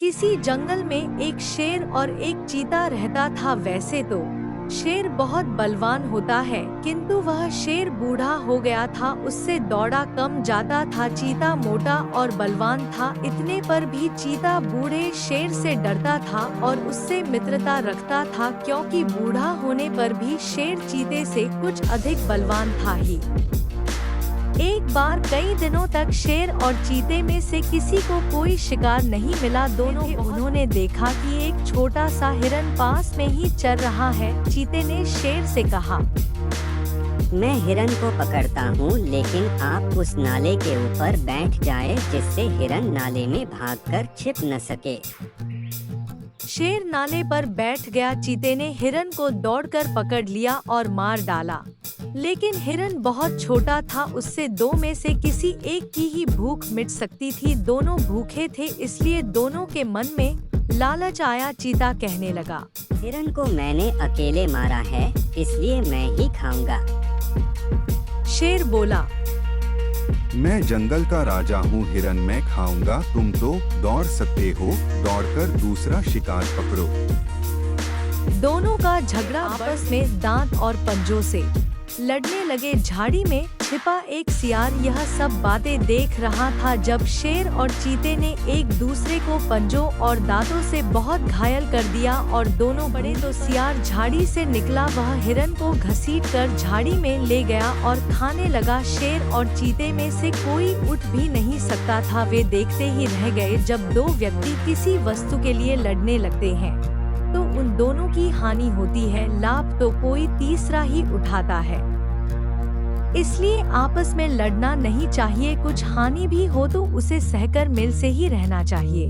किसी जंगल में एक शेर और एक चीता रहता था। वैसे तो शेर बहुत बलवान होता है, किंतु वह शेर बूढ़ा हो गया था, उससे दौड़ा कम जाता था। चीता मोटा और बलवान था, इतने पर भी चीता बूढ़े शेर से डरता था और उससे मित्रता रखता था, क्योंकि बूढ़ा होने पर भी शेर चीते से कुछ अधिक बलवान था ही। एक बार कई दिनों तक शेर और चीते में से किसी को कोई शिकार नहीं मिला। उन्होंने देखा कि एक छोटा सा हिरन पास में ही चर रहा है। चीते ने शेर से कहा, मैं हिरन को पकड़ता हूँ, लेकिन आप उस नाले के ऊपर बैठ जाए जिससे हिरन नाले में भागकर छिप न सके। शेर नाले पर बैठ गया। चीते ने हिरन को दौड़कर पकड़ लिया और मार डाला, लेकिन हिरन बहुत छोटा था, उससे दो में से किसी एक की ही भूख मिट सकती थी। दोनों भूखे थे, इसलिए दोनों के मन में लालच आया। चीता कहने लगा, हिरन को मैंने अकेले मारा है, इसलिए मैं ही खाऊंगा। शेर बोला, मैं जंगल का राजा हूँ, हिरन मैं खाऊंगा, तुम तो दौड़ सकते हो, दौड़कर दूसरा शिकार पकड़ो। दोनों का झगड़ा आपस में दांत और पंजों से लड़ने लगे। झाड़ी में छिपा एक सियार यह सब बातें देख रहा था। जब शेर और चीते ने एक दूसरे को पंजों और दांतों से बहुत घायल कर दिया और दोनों बड़े, तो सियार झाड़ी से निकला। वह हिरन को घसीटकर झाड़ी में ले गया और खाने लगा। शेर और चीते में से कोई उठ भी नहीं सकता था। वे देखते ही रह गए। जब दो व्यक्ति किसी वस्तु के लिए लड़ने लगते हैं तो उन दोनों की हानि होती है, लाभ तो कोई तीसरा ही उठाता है। इसलिए आपस में लड़ना नहीं चाहिए। कुछ हानि भी हो तो उसे सहकर मिल से ही रहना चाहिए।